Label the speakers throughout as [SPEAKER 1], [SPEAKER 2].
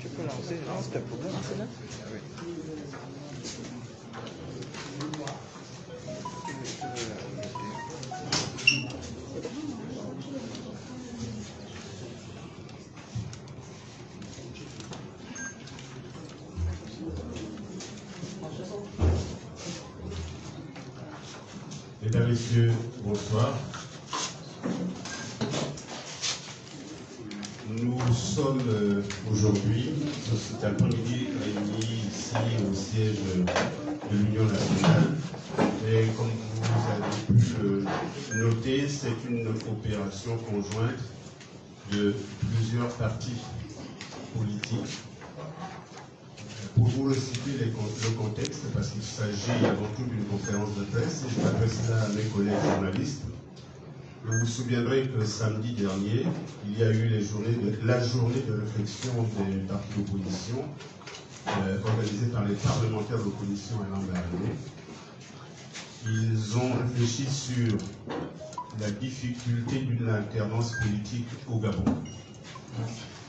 [SPEAKER 1] Tu peux lancer, non, c'est un problème. Oui.
[SPEAKER 2] Mesdames, Messieurs, bonsoir. Nous sommes aujourd'hui, cet après-midi, réunis ici au siège de l'Union nationale. Et comme vous avez pu le noter, c'est une opération conjointe de plusieurs partis politiques. Pour vous resituer le contexte, parce qu'il s'agit avant tout d'une conférence de presse, et je m'adresse là à mes collègues journalistes. Vous vous souviendrez que samedi dernier, il y a eu la journée de réflexion des partis d'opposition, organisée par les parlementaires d'opposition à l'Ambaréné. Ils ont réfléchi sur la difficulté d'une alternance politique au Gabon.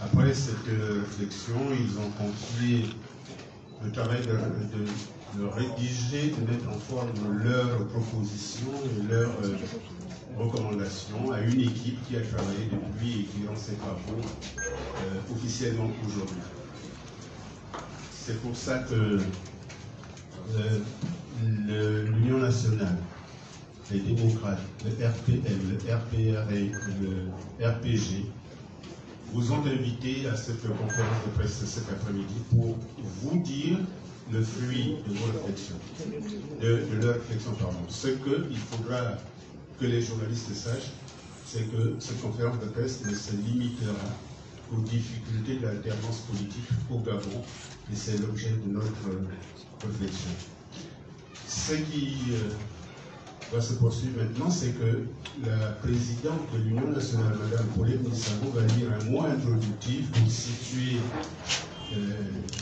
[SPEAKER 2] Après cette réflexion, ils ont confié le travail de rédiger, de mettre en forme leurs propositions et leurs recommandations à une équipe qui a travaillé depuis et qui rend ses travaux officiellement aujourd'hui. C'est pour ça que l'Union nationale, les démocrates, le RPL, le RPR et le RPG vous ont invité à cette conférence de presse cet après-midi pour vous dire le fruit de vos réflexions, de leur réflexion, pardon. Ce qu'il faudra que les journalistes sachent, c'est que cette conférence de presse ne se limitera aux difficultés de l'alternance politique au Gabon, et c'est l'objet de notre réflexion. Ce qui va se poursuivre maintenant, c'est que la présidente de l'Union nationale, Mme Pauline Nissabo, va lire un mot introductif pour situer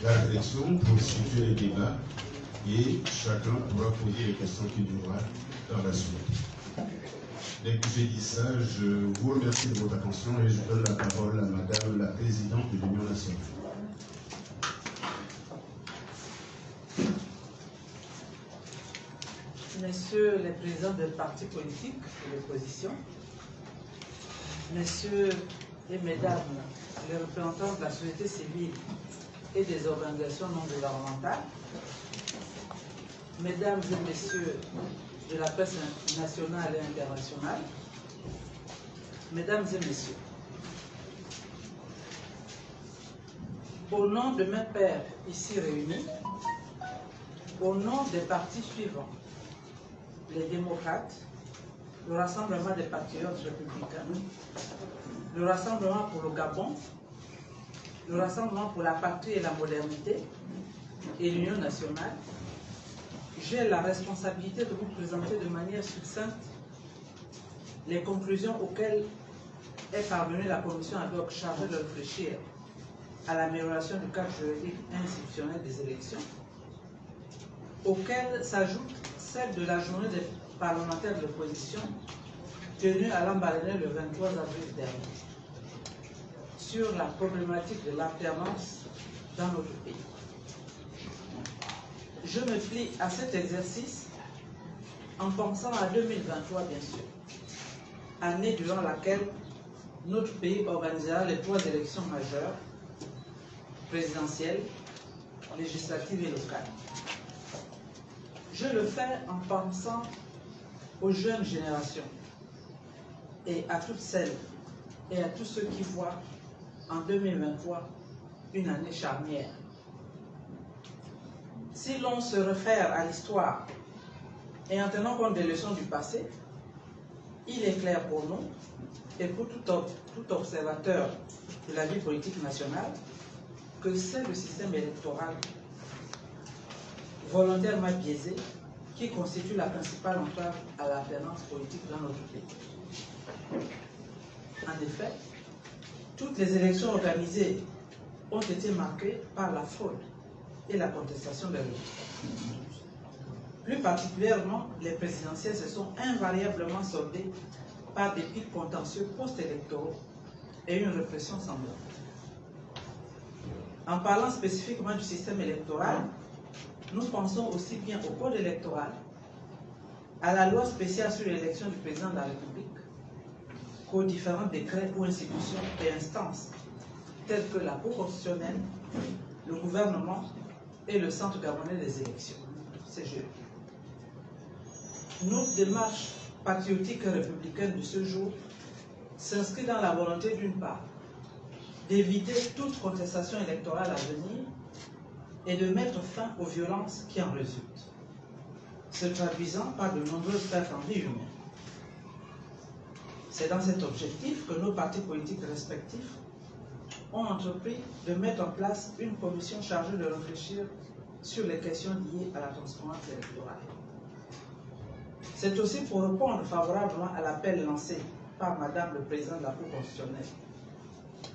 [SPEAKER 2] la réflexion, pour situer les débats, et chacun pourra poser les questions qu'il aura dans la suite. Dès que j'ai dit ça, je vous remercie de votre attention et je donne la parole à Madame la présidente de l'Union nationale.
[SPEAKER 3] Messieurs les présidents des partis politiques de l'opposition, messieurs et mesdames les représentants de la société civile et des organisations non gouvernementales, mesdames et messieurs de la presse nationale et internationale, mesdames et messieurs, au nom de mes pairs ici réunis, au nom des partis suivants, les démocrates, le Rassemblement des patriotes républicains, le Rassemblement pour le Gabon, le Rassemblement pour la patrie et la modernité et l'Union nationale, j'ai la responsabilité de vous présenter de manière succincte les conclusions auxquelles est parvenue la commission ad hoc chargée de réfléchir à l'amélioration du cadre juridique institutionnel des élections, auxquelles s'ajoute celle de la journée des parlementaires de l'opposition tenue à l'Ambaréné le 23 avril dernier, sur la problématique de l'alternance dans notre pays. Je me plie à cet exercice en pensant à 2023, bien sûr, année durant laquelle notre pays organisera les 3 élections majeures, présidentielles, législatives et locales. Je le fais en pensant aux jeunes générations et à toutes celles et à tous ceux qui voient en 2023 une année charnière. Si l'on se réfère à l'histoire et en tenant compte des leçons du passé, il est clair pour nous et pour tout observateur de la vie politique nationale que c'est le système électoral volontairement biaisé qui constitue la principale entrave à l'alternance politique dans notre pays. En effet, toutes les élections organisées ont été marquées par la fraude et la contestation des résultats. Plus particulièrement, les présidentielles se sont invariablement soldées par des pics contentieux post-électoraux et une répression semblable. En parlant spécifiquement du système électoral, nous pensons aussi bien au code électoral, à la loi spéciale sur l'élection du président de la République, qu'aux différents décrets ou institutions et instances telles que la Cour constitutionnelle, le gouvernement et le Centre gabonais des élections, CGE. Notre démarche patriotique et républicaine de ce jour s'inscrit dans la volonté d'une part d'éviter toute contestation électorale à venir et de mettre fin aux violences qui en résultent, se traduisant par de nombreuses pertes en vie humaine. C'est dans cet objectif que nos partis politiques respectifs ont entrepris de mettre en place une commission chargée de réfléchir sur les questions liées à la transparence électorale. C'est aussi pour répondre favorablement à l'appel lancé par Madame le Président de la Cour constitutionnelle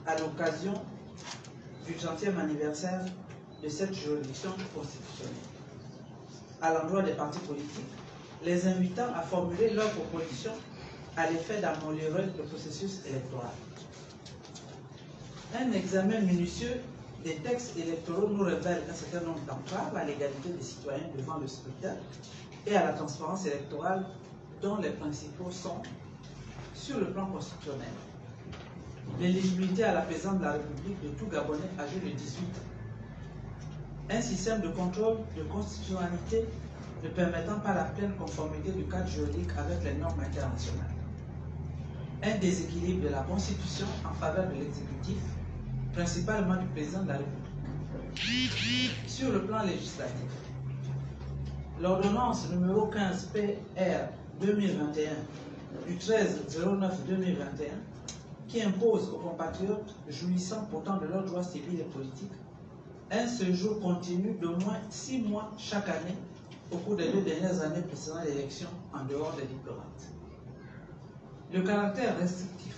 [SPEAKER 3] à l'occasion du 30e anniversaire de cette juridiction constitutionnelle, à l'endroit des partis politiques, les invitant à formuler leurs propositions à l'effet d'améliorer le processus électoral. Un examen minutieux des textes électoraux nous révèle un certain nombre d'entraves à l'égalité des citoyens devant le scrutin et à la transparence électorale, dont les principaux sont, sur le plan constitutionnel, l'éligibilité à la présidence de la République de tout Gabonais âgé de 18 ans, un système de contrôle de constitutionnalité ne permettant pas la pleine conformité du cadre juridique avec les normes internationales, un déséquilibre de la Constitution en faveur de l'exécutif, principalement du président de la République. Sur le plan législatif, l'ordonnance numéro 15 PR 2021 du 13/09/2021 qui impose aux compatriotes jouissant pourtant de leurs droits civils et politiques un séjour continu d'au moins 6 mois chaque année au cours des 2 dernières années précédant l'élection en dehors des diplomates. Le caractère restrictif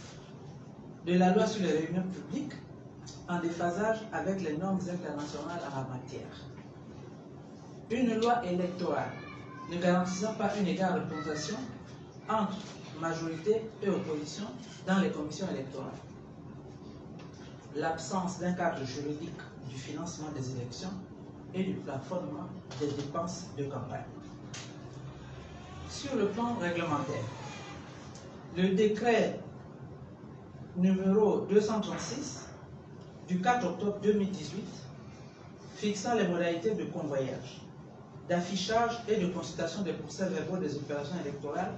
[SPEAKER 3] de la loi sur les réunions publiques en déphasage avec les normes internationales en la matière. Une loi électorale ne garantissant pas une égale représentation entre majorité et opposition dans les commissions électorales. L'absence d'un cadre juridique du financement des élections et du plafonnement des dépenses de campagne. Sur le plan réglementaire, le décret numéro 236 du 4 octobre 2018 fixant les modalités de convoyage, d'affichage et de consultation des procès-verbaux des opérations électorales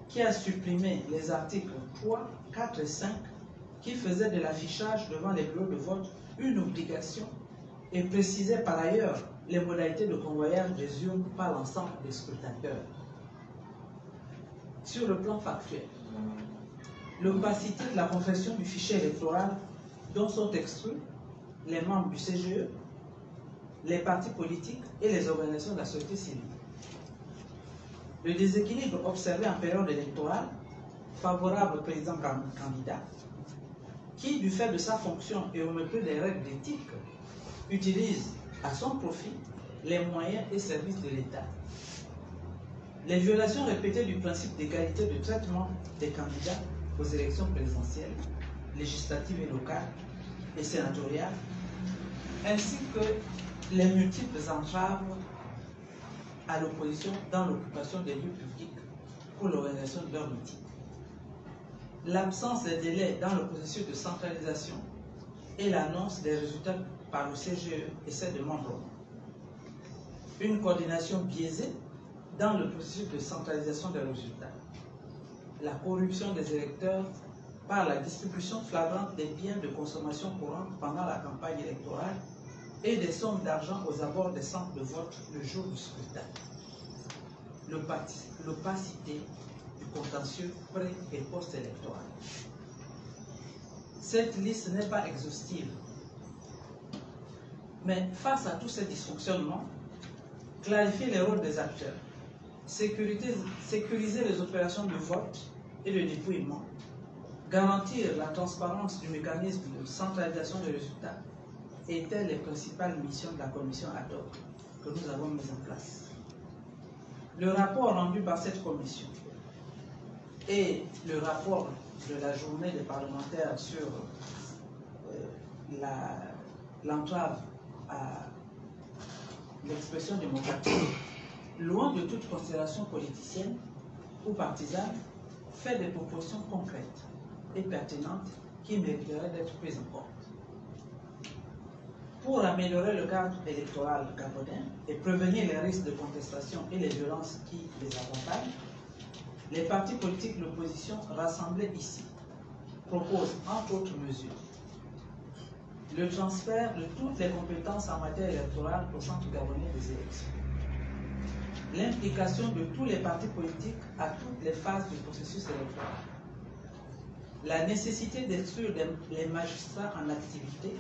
[SPEAKER 3] qui a supprimé les articles 3, 4 et 5 qui faisaient de l'affichage devant les bureaux de vote une obligation et précisait par ailleurs les modalités de convoyage des urnes par l'ensemble des scrutateurs. Sur le plan factuel, l'opacité de la confection du fichier électoral dont sont exclus les membres du CGE, les partis politiques et les organisations de la société civile. Le déséquilibre observé en période électorale, favorable au président candidat, qui, du fait de sa fonction et au mépris des règles d'éthique, utilise à son profit les moyens et services de l'État. Les violations répétées du principe d'égalité de traitement des candidats aux élections présidentielles, législatives et locales et sénatoriales, ainsi que les multiples entraves à l'opposition dans l'occupation des lieux publics pour l'organisation de leurs meetings. L'absence des délais dans le processus de centralisation et l'annonce des résultats par le CGE et ses demandes. Une coordination biaisée dans le processus de centralisation des résultats. La corruption des électeurs par la distribution flagrante des biens de consommation courante pendant la campagne électorale et des sommes d'argent aux abords des centres de vote le jour du scrutin. L'opacité du contentieux pré- et post-électoral. Cette liste n'est pas exhaustive, mais face à tous ces dysfonctionnements, clarifier les rôles des acteurs, sécuriser les opérations de vote et de dépouillement, garantir la transparence du mécanisme de centralisation des résultats étaient les principales missions de la commission ad hoc que nous avons mise en place. Le rapport rendu par cette commission et le rapport de la journée des parlementaires sur l'entrave à l'expression démocratique, loin de toute considération politicienne ou partisane, fait des propositions concrètes et pertinentes qui mériteraient d'être prises en compte. Pour améliorer le cadre électoral gabonais et prévenir les risques de contestation et les violences qui les accompagnent, les partis politiques de l'opposition rassemblés ici proposent, entre autres mesures, le transfert de toutes les compétences en matière électorale au Centre gabonais des élections, l'implication de tous les partis politiques à toutes les phases du processus électoral, la nécessité d'exclure les magistrats en activité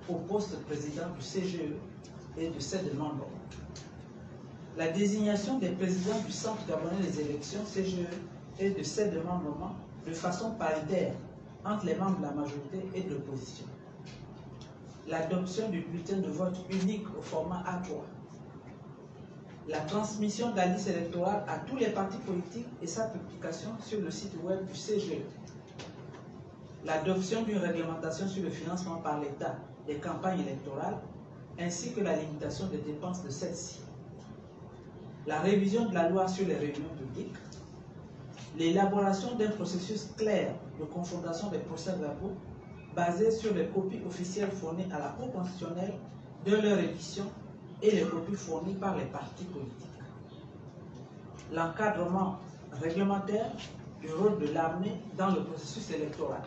[SPEAKER 3] au poste de président du CGE et de ses membres, la désignation des présidents du Centre gabonais des élections CGE et de ses membres de façon paritaire entre les membres de la majorité et de l'opposition, l'adoption du bulletin de vote unique au format A3, la transmission de la liste électorale à tous les partis politiques et sa publication sur le site web du CGE, l'adoption d'une réglementation sur le financement par l'État des campagnes électorales, ainsi que la limitation des dépenses de celles-ci, la révision de la loi sur les réunions publiques, l'élaboration d'un processus clair de confrontation des procès-verbaux basé sur les copies officielles fournies à la Cour constitutionnelle de leur édition et les copies fournies par les partis politiques, l'encadrement réglementaire du rôle de l'armée dans le processus électoral,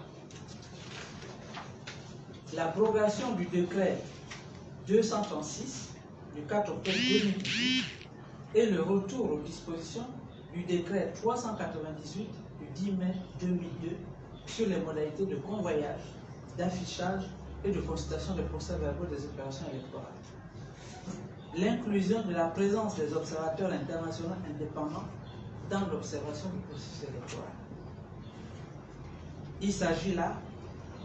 [SPEAKER 3] l'abrogation du décret 236 du 4 octobre 2018 et le retour aux dispositions du décret 398 du 10 mai 2002 sur les modalités de convoyage, d'affichage et de consultation des procès-verbaux des opérations électorales. L'inclusion de la présence des observateurs internationaux indépendants dans l'observation du processus électoral. Il s'agit là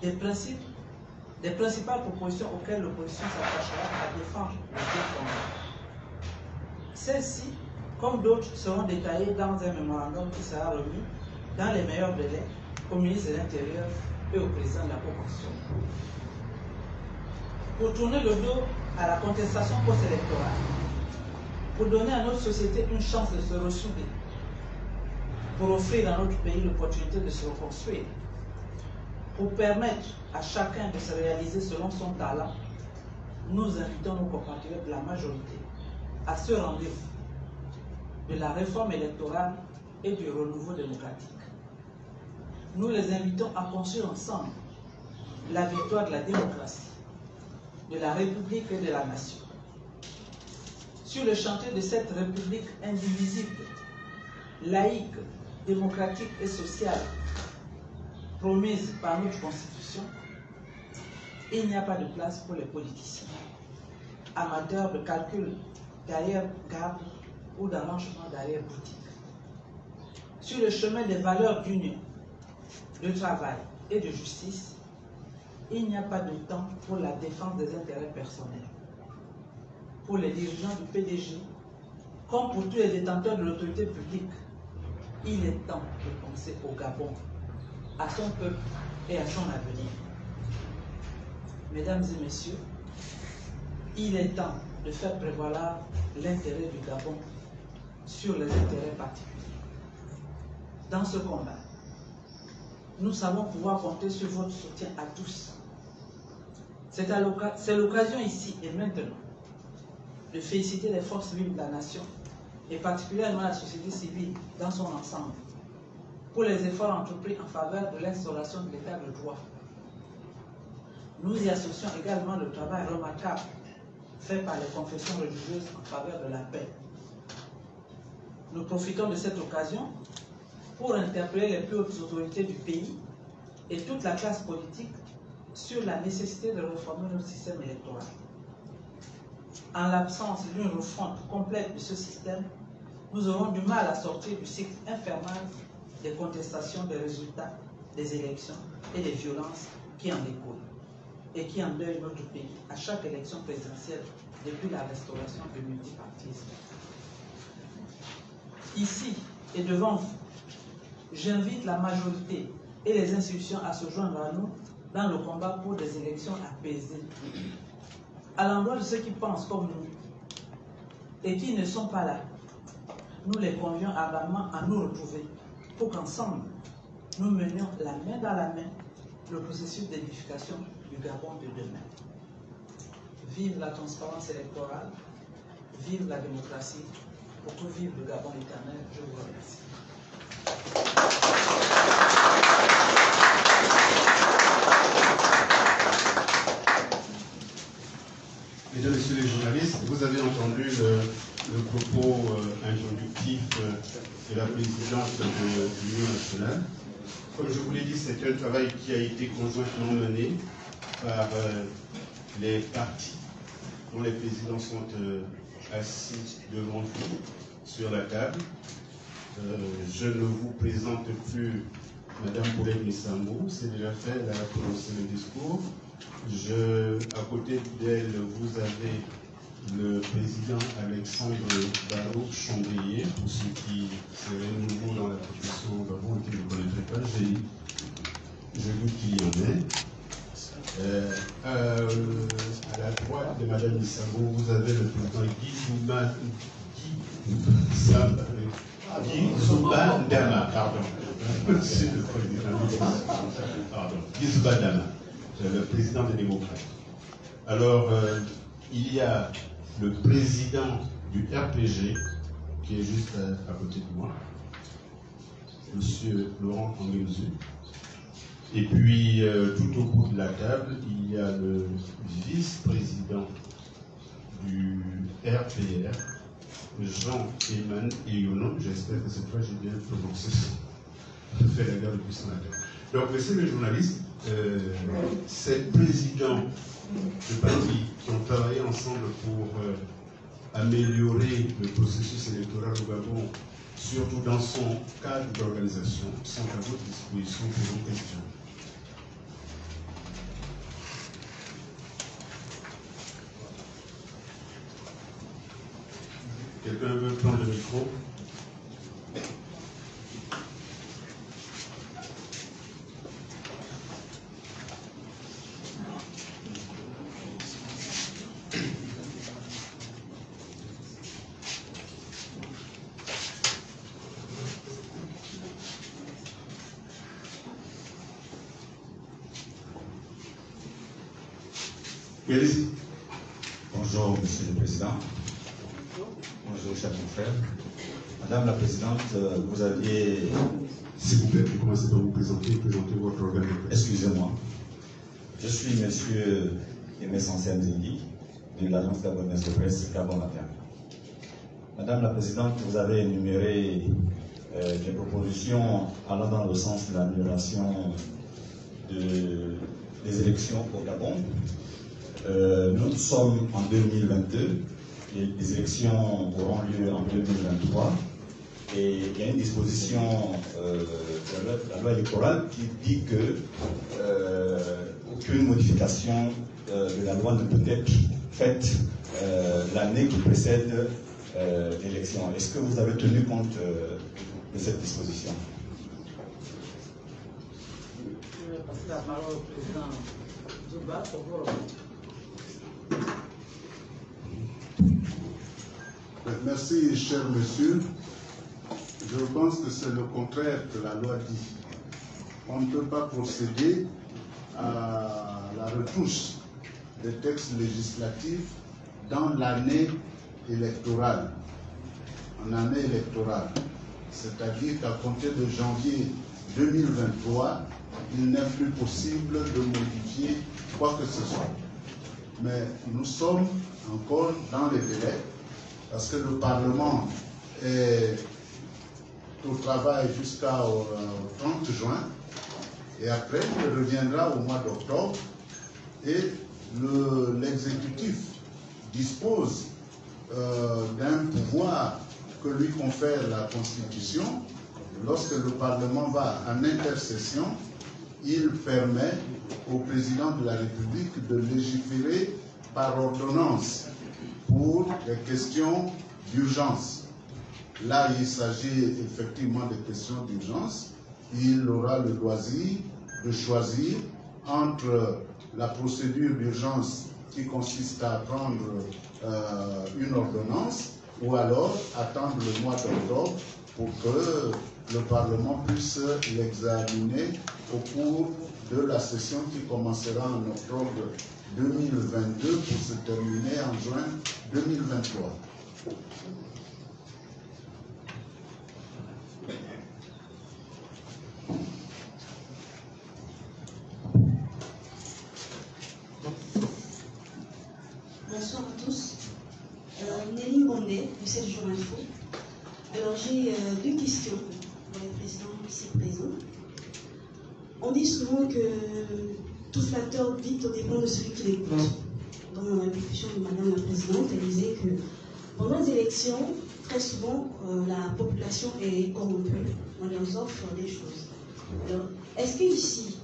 [SPEAKER 3] des principales propositions auxquelles l'opposition s'attachera à défendre le bien commun. Celles-ci, comme d'autres, seront détaillées dans un mémorandum qui sera remis dans les meilleurs délais au ministre de l'Intérieur et au président de la Cour constitutionnelle. Pour tourner le dos à la contestation post-électorale, pour donner à notre société une chance de se ressouder, pour offrir à notre pays l'opportunité de se reconstruire, pour permettre à chacun de se réaliser selon son talent, nous invitons nos compatriotes de la majorité à ce rendez-vous de la réforme électorale et du renouveau démocratique. Nous les invitons à construire ensemble la victoire de la démocratie, de la République et de la nation. Sur le chantier de cette République indivisible, laïque, démocratique et sociale, promise par notre Constitution, il n'y a pas de place pour les politiciens, amateurs de calcul d'arrière-garde ou d'arrangement d'arrière-boutique. Sur le chemin des valeurs d'union, de travail et de justice, il n'y a pas de temps pour la défense des intérêts personnels. Pour les dirigeants du PDG, comme pour tous les détenteurs de l'autorité publique, il est temps de penser au Gabon, à son peuple et à son avenir. Mesdames et messieurs, il est temps de faire prévaloir l'intérêt du Gabon sur les intérêts particuliers. Dans ce combat, nous savons pouvoir compter sur votre soutien à tous. C'est l'occasion ici et maintenant de féliciter les forces vives de la nation et particulièrement la société civile dans son ensemble pour les efforts entrepris en faveur de l'instauration de l'état de droit. Nous y associons également le travail remarquable fait par les confessions religieuses en faveur de la paix. Nous profitons de cette occasion pour interpeller les plus hautes autorités du pays et toute la classe politique sur la nécessité de réformer notre système électoral. En l'absence d'une refonte complète de ce système, nous aurons du mal à sortir du cycle infernal des contestations des résultats des élections et des violences qui en découlent et qui endeuillent notre pays à chaque élection présidentielle depuis la restauration du multipartisme. Ici et devant vous, j'invite la majorité et les institutions à se joindre à nous dans le combat pour des élections apaisées. À l'endroit de ceux qui pensent comme nous et qui ne sont pas là, nous les convions ardemment à nous retrouver pour qu'ensemble, nous menions la main dans la main le processus d'édification du Gabon de demain. Vive la transparence électorale, vive la démocratie, pour que vive le Gabon éternel. Je vous remercie.
[SPEAKER 2] Mesdames et messieurs les journalistes, vous avez entendu le propos introductif de la présidente de l'Union nationale. Comme je vous l'ai dit, c'est un travail qui a été conjointement mené par les partis dont les présidents sont assis devant vous sur la table. Je ne vous présente plus Madame Paulette Missambou, c'est déjà fait, elle a prononcé le discours. À côté d'elle, vous avez le président Alexandre Barouk Chambrier, pour ceux qui seraient nouveaux dans la profession au Gabon et qui ne connaîtraient pas, je doute qu'il y en ait. À la droite de Madame Missambou, vous avez le président Guy Zouba Dama, pardon. Monsieur le président, pardon, Guy Zouba Dama, le président des démocrates. Alors, il y a le président du RPG, qui est juste à côté de moi, Monsieur Laurent Angelzu. Et puis, tout au bout de la table, il y a le vice-président du RPR, Jean-Emmanuel Eyono. J'espère que cette fois j'ai bien prononcé. Je fais la guerre depuis ce matin. Donc, messieurs les journalistes, ces présidents de partis qui ont travaillé ensemble pour améliorer le processus électoral au Gabon, surtout dans son cadre d'organisation, sont à votre disposition pour vos questions. Quelqu'un veut prendre le micro?
[SPEAKER 4] Bonjour, Monsieur le Président. Bonjour, chers confrères. Madame la Présidente, vous aviez...
[SPEAKER 2] S'il vous plaît, vous commencez par vous présenter votre organe.
[SPEAKER 4] Excusez-moi. Je suis Monsieur Aimé Sansem Zindi, de l'Agence gabonaise de presse Gabon Matin. Madame la Présidente, vous avez énuméré des propositions allant dans le sens de l'amélioration des élections au Gabon. Nous sommes en 2022, les élections auront lieu en 2023, et il y a une disposition de la loi électorale qui dit que aucune modification de la loi ne peut être faite l'année qui précède l'élection. Est-ce que vous avez tenu compte de cette disposition?
[SPEAKER 3] Je vais passer la parole au président Zouba pour vous remercier.
[SPEAKER 5] Merci, cher monsieur. Je pense que c'est le contraire que la loi dit. On ne peut pas procéder à la retouche des textes législatifs dans l'année électorale. En année électorale. C'est-à-dire qu'à compter de janvier 2023, il n'est plus possible de modifier quoi que ce soit. Mais nous sommes encore dans les délais, parce que le Parlement est au travail jusqu'au 30 juin, et après il reviendra au mois d'octobre, et l'exécutif dispose d'un pouvoir que lui confère la Constitution. Lorsque le Parlement va en intercession, il permet au président de la République de légiférer par ordonnance pour des questions d'urgence. Là, il s'agit effectivement de questions d'urgence, il aura le loisir de choisir entre la procédure d'urgence qui consiste à prendre une ordonnance ou alors attendre le mois d'octobre pour que le Parlement puisse l'examiner au cours de la session qui commencera en octobre 2022 pour se terminer en juin 2023.
[SPEAKER 6] Bonsoir à tous. Nelly Bondé, du 7 jours info. Alors j'ai deux questions pour les présidents ici présents. On dit souvent que tout flatteur vite au dépend de celui qui l'écoute. Dans l'allocution de Madame la Présidente, elle disait que pendant les élections, très souvent, la population est corrompue. On leur offre des choses. Alors, est-ce qu'ici,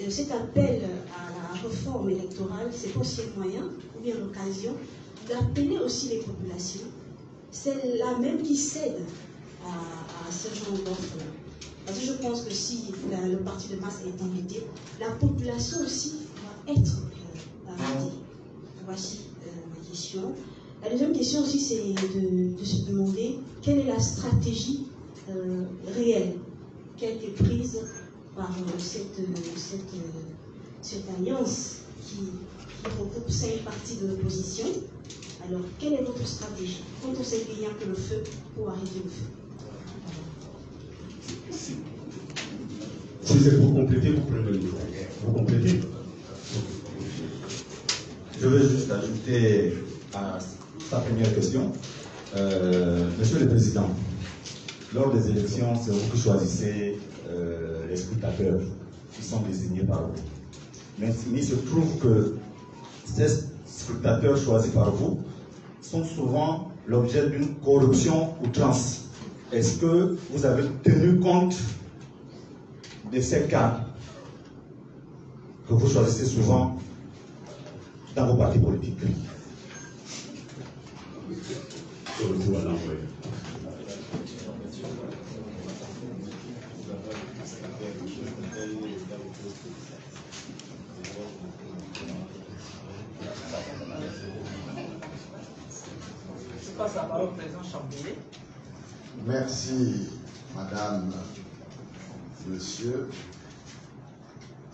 [SPEAKER 6] cet appel à la réforme électorale, c'est aussi un moyen, ou bien l'occasion, d'appeler aussi les populations, celles-là même qui cèdent à ce genre d'offre-là? Parce que je pense que si le parti de masse est embêté, la population aussi va être embêtée. Voici ma question. La deuxième question aussi, c'est de se demander quelle est la stratégie réelle qui a été prise par cette alliance qui regroupe 5 partis de l'opposition. Alors, quelle est votre stratégie quand on sait qu'il n'y a que le feu pour arrêter le feu?
[SPEAKER 2] Si c'est pour compléter, vous prenez le micro. Vous complétez.
[SPEAKER 4] Je veux juste ajouter à sa première question. Monsieur le Président, lors des élections, c'est vous qui choisissez les scrutateurs qui sont désignés par vous. Mais il se trouve que ces scrutateurs choisis par vous sont souvent l'objet d'une corruption outrance. Est-ce que vous avez tenu compte de ces cas que vous choisissez souvent dans vos partis politiques?
[SPEAKER 3] Je passe la parole au président Chambéry.
[SPEAKER 5] Merci, madame, monsieur.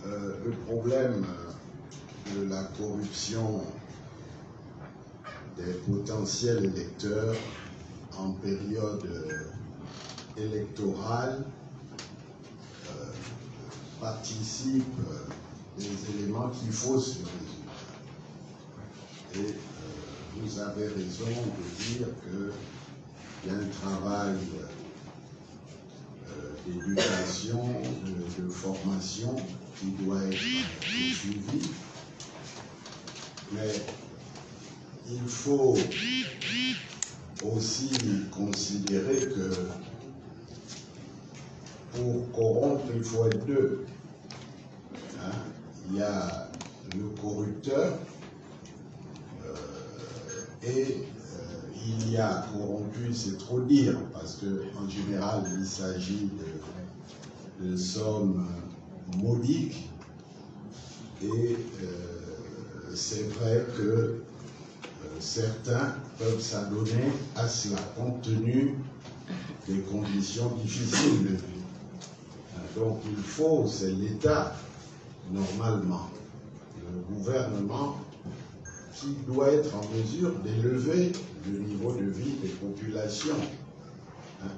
[SPEAKER 5] Le problème de la corruption des potentiels électeurs en période électorale participe des éléments qu'il faut se résoudre. Et vous avez raison de dire qu'il y a un travail d'éducation, de formation qui doit être suivi. Mais il faut aussi considérer que pour corrompre, il faut être deux. Hein? Il y a le corrupteur et il y a corrompu, c'est trop dire, parce qu'en général, il s'agit de sommes modiques et c'est vrai que certains peuvent s'adonner à cela, compte tenu des conditions difficiles de vie. Donc il faut, c'est l'État, normalement, le gouvernement, qui doit être en mesure d'élever le niveau de vie des populations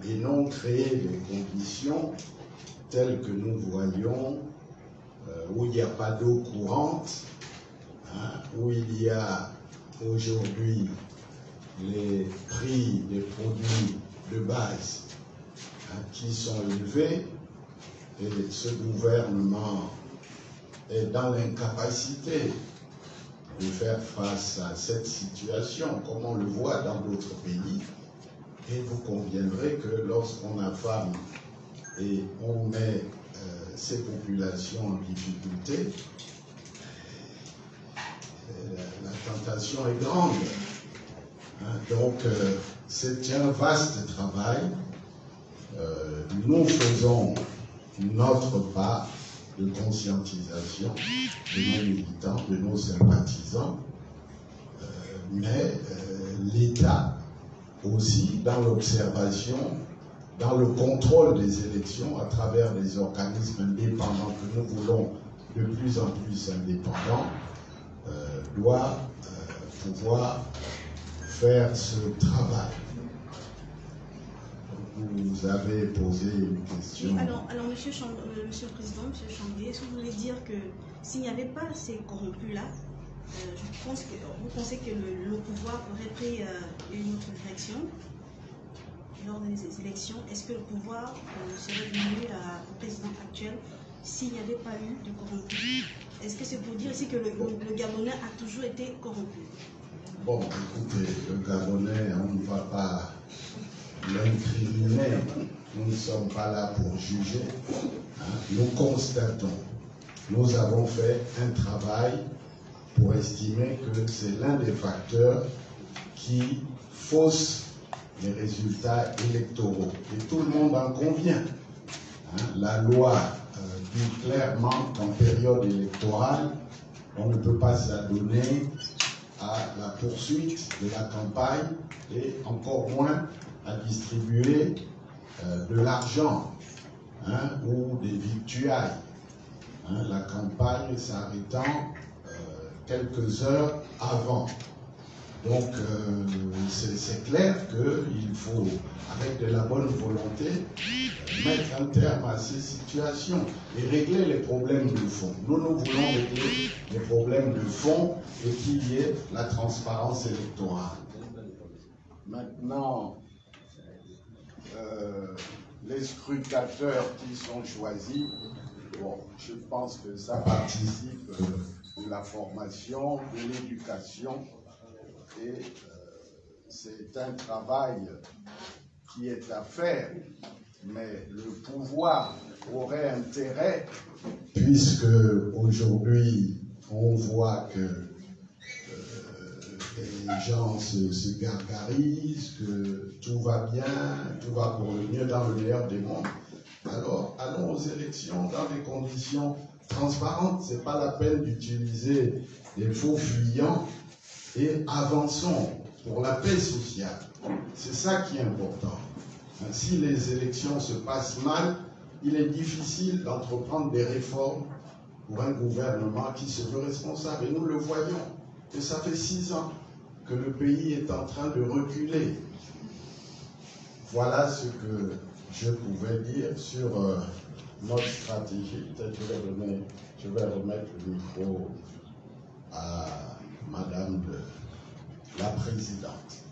[SPEAKER 5] et non créer des conditions telles que nous voyons, où il n'y a pas d'eau courante, où il y a aujourd'hui les prix des produits de base qui sont élevés, et ce gouvernement est dans l'incapacité de faire face à cette situation, comme on le voit dans d'autres pays. Et vous conviendrez que lorsqu'on affame et on met ces populations en difficulté, la tentation est grande. Donc, c'est un vaste travail. Nous faisons notre part de conscientisation de nos militants, de nos sympathisants, mais l'État aussi dans l'observation, dans le contrôle des élections à travers des organismes indépendants que nous voulons de plus en plus indépendants, doit pouvoir faire ce travail. Vous avez posé une question.
[SPEAKER 6] Oui, alors Monsieur le Président, Monsieur Chamblier, est-ce que vous voulez dire que s'il n'y avait pas ces corrompus-là, vous pensez que le pouvoir aurait pris une autre direction lors des élections? Est-ce que le pouvoir serait venu au président actuel s'il n'y avait pas eu de corrompus? Est-ce que c'est pour dire ici que le Gabonais a toujours été corrompu?
[SPEAKER 5] Bon, écoutez, le Gabonais, on ne va pas l'incriminer. Nous ne sommes pas là pour juger. Nous constatons, nous avons fait un travail pour estimer que c'est l'un des facteurs qui fausse les résultats électoraux. Et tout le monde en convient. La loi dit clairement qu'en période électorale, on ne peut pas s'adonner à la poursuite de la campagne et encore moins à distribuer de l'argent ou des victuailles. La campagne s'arrêtant quelques heures avant. Donc, c'est clair qu'il faut, avec de la bonne volonté, mettre un terme à ces situations et régler les problèmes de fond. Nous voulons régler les problèmes de fond et qu'il y ait la transparence électorale. Maintenant, les scrutateurs qui sont choisis, bon, je pense que ça participe de la formation, de l'éducation, et c'est un travail qui est à faire, mais le pouvoir aurait intérêt, puisque aujourd'hui on voit que les gens se gargarisent, que tout va bien, tout va pour le mieux dans le meilleur des mondes. Alors allons aux élections dans des conditions transparentes. Ce n'est pas la peine d'utiliser des faux fuyants et avançons pour la paix sociale. C'est ça qui est important. Si les élections se passent mal, il est difficile d'entreprendre des réformes pour un gouvernement qui se veut responsable. Et nous le voyons. Et ça fait 6 ans que le pays est en train de reculer. Voilà ce que je pouvais dire sur notre stratégie. Peut-être je vais remettre le micro à Madame la Présidente.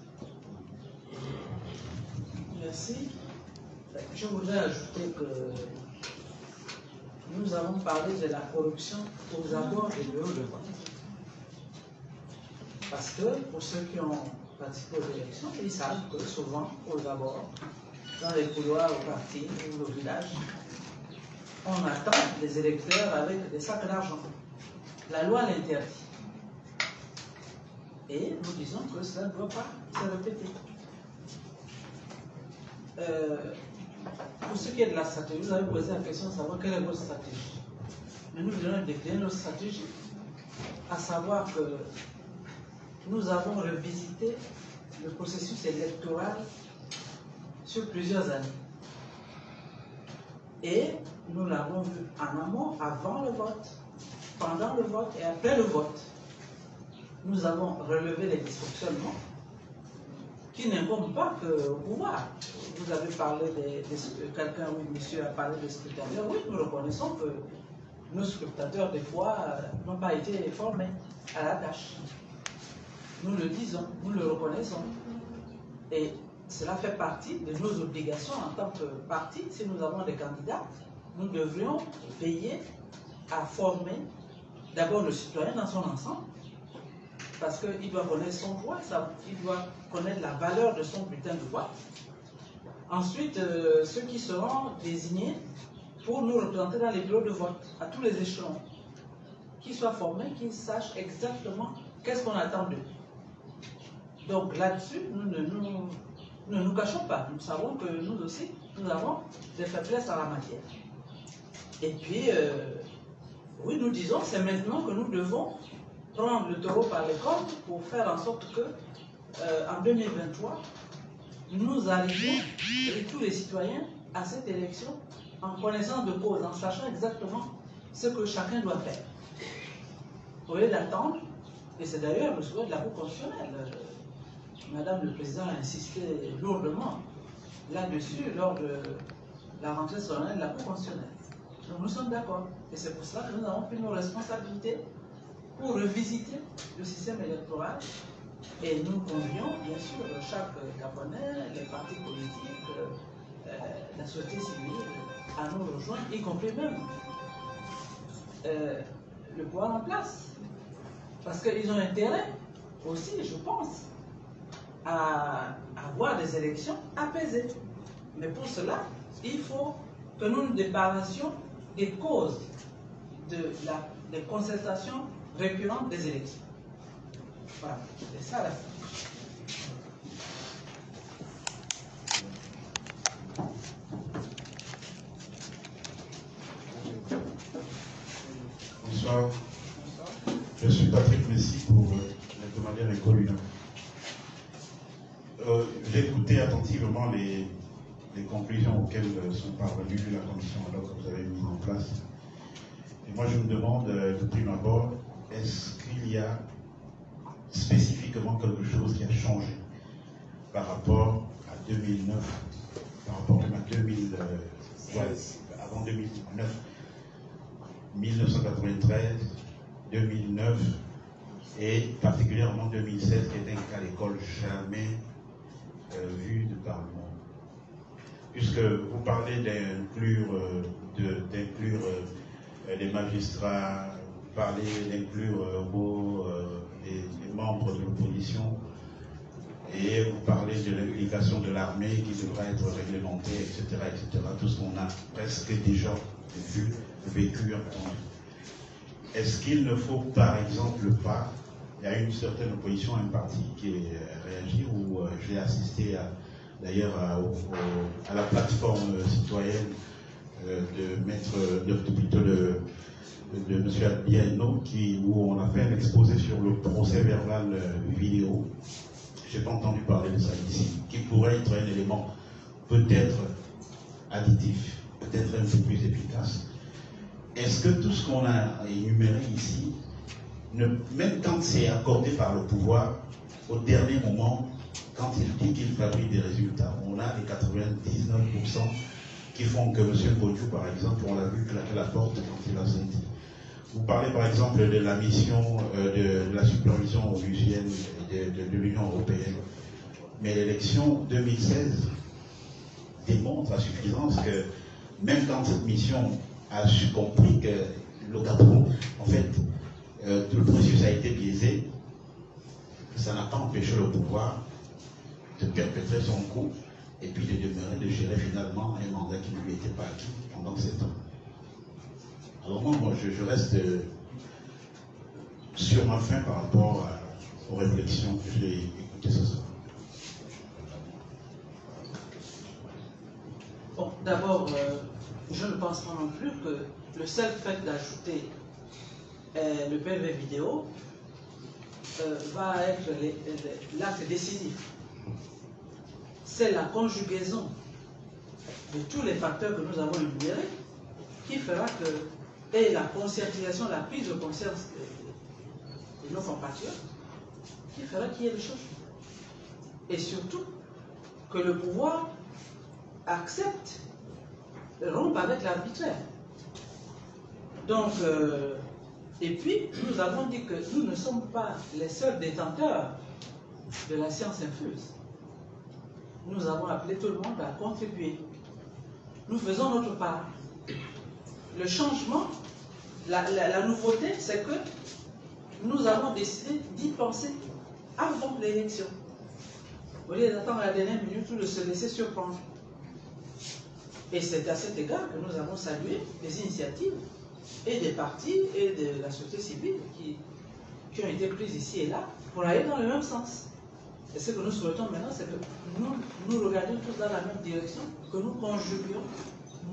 [SPEAKER 3] Merci. Je voudrais ajouter que nous avons parlé de la corruption aux abords des bureaux de vote. Parce que pour ceux qui ont participé aux élections, ils savent que souvent aux abords, dans les couloirs au parti ou au village, on attend des électeurs avec des sacs d'argent. La loi l'interdit. Et nous disons que cela ne doit pas se répéter. Pour ce qui est de la stratégie, vous avez posé la question de savoir quelle est votre stratégie. Mais nous venons décliner notre stratégie, à savoir que nous avons revisité le processus électoral sur plusieurs années. Et nous l'avons vu en amont, avant le vote, pendant le vote et après le vote. Nous avons relevé les dysfonctionnements qui n'incombent pas qu'au pouvoir. Vous avez parlé quelqu'un, oui, monsieur a parlé des scrutateurs. Oui, nous reconnaissons que nos scrutateurs, des fois, n'ont pas été formés à la tâche. Nous le disons, nous le reconnaissons. Et cela fait partie de nos obligations en tant que parti. Si nous avons des candidats, nous devrions veiller à former d'abord le citoyen dans son ensemble, parce qu'il doit connaître son droit, il doit connaître la valeur de son bulletin de vote. Ensuite, ceux qui seront désignés pour nous représenter dans les bureaux de vote, à tous les échelons, qu'ils soient formés, qu'ils sachent exactement qu'est-ce qu'on attend d'eux. Donc là-dessus, nous ne nous cachons pas. Nous savons que nous aussi, nous avons des faiblesses en la matière. Et puis, oui, nous disons, c'est maintenant que nous devons prendre le taureau par les cornes pour faire en sorte que, en 2023, nous arrivions, et tous les citoyens, à cette élection en connaissance de cause, en sachant exactement ce que chacun doit faire. Au lieu d'attendre, et c'est d'ailleurs le souhait de la Cour constitutionnelle. Madame le Président a insisté lourdement là-dessus lors de la rentrée solennelle de la Cour constitutionnelle. Donc nous sommes d'accord. Et c'est pour cela que nous avons pris nos responsabilités pour revisiter le système électoral. Et nous convions, bien sûr, chaque Gabonais, les partis politiques, la société civile, à nous rejoindre, y compris même le pouvoir en place. Parce qu'ils ont intérêt aussi, je pense, à avoir des élections apaisées. Mais pour cela, il faut que nous nous débarrassions des causes des concertations récurrentes des élections. Voilà, c'est ça la fin.
[SPEAKER 7] Bonsoir. Je suis Patrick Messi pour l'hebdomadaire Écoluna. J'ai écouté attentivement les conclusions auxquelles sont parvenues la commission ad hoc que vous avez mise en place. Et moi, je me demande, de prime abord, est-ce qu'il y a spécifiquement quelque chose qui a changé par rapport à 2009, par rapport même à 2000, avant 2009, 1993, 2009 et particulièrement 2016 qui était un cas d'école jamais vu de par le monde. Puisque vous parlez d'inclure des magistrats, vous parlez d'inclure les membres de l'opposition et vous parlez de l'implication de l'armée qui devra être réglementée, etc., etc. Tout ce qu'on a presque déjà vu, vécu, entendu. Est-ce qu'il ne faut par exemple pas, il y a une certaine opposition à un parti qui réagit, où j'ai assisté d'ailleurs à la plateforme citoyenne de M. Albiano, où on a fait un exposé sur le procès verbal vidéo. Je n'ai pas entendu parler de ça ici, qui pourrait être un élément peut-être additif, peut-être un peu plus efficace. Est-ce que tout ce qu'on a énuméré ici, même quand c'est accordé par le pouvoir, au dernier moment, quand il dit qu'il fabrique des résultats, on a les 99% qui font que M. Bodiou, par exemple, on l'a vu claquer la porte quand il a senti. Vous parlez par exemple de la mission de la supervision onusienne de l'Union européenne. Mais l'élection 2016 démontre à suffisance que même quand cette mission a compris que le Gabon, en fait, tout le processus a été biaisé, ça n'a pas empêché le pouvoir de perpétrer son coup et puis de demeurer, de gérer finalement un mandat qui ne lui était pas acquis pendant 7 ans. Alors moi je reste sur ma faim par rapport aux réflexions que j'ai écoutées ce soir.
[SPEAKER 3] Bon, d'abord, je ne pense pas non plus que le seul fait d'ajouter le PV vidéo va être l'acte décisif. C'est la conjugaison de tous les facteurs que nous avons énumérés qui fera que, et la concertisation, la prise de conscience de nos compatriotes, qui fera qu'il y ait le changement. Et surtout, que le pouvoir accepte de rompre avec l'arbitraire. Donc, et puis, nous avons dit que nous ne sommes pas les seuls détenteurs de la science infuse. Nous avons appelé tout le monde à contribuer. Nous faisons notre part. Le changement, la nouveauté, c'est que nous avons décidé d'y penser avant l'élection. Au lieu d'attendre la dernière minute ou de se laisser surprendre. Et c'est à cet égard que nous avons salué les initiatives et des partis et de la société civile qui ont été prises ici et là pour aller dans le même sens. Et ce que nous souhaitons maintenant, c'est que nous regardions tous dans la même direction, que nous conjuguions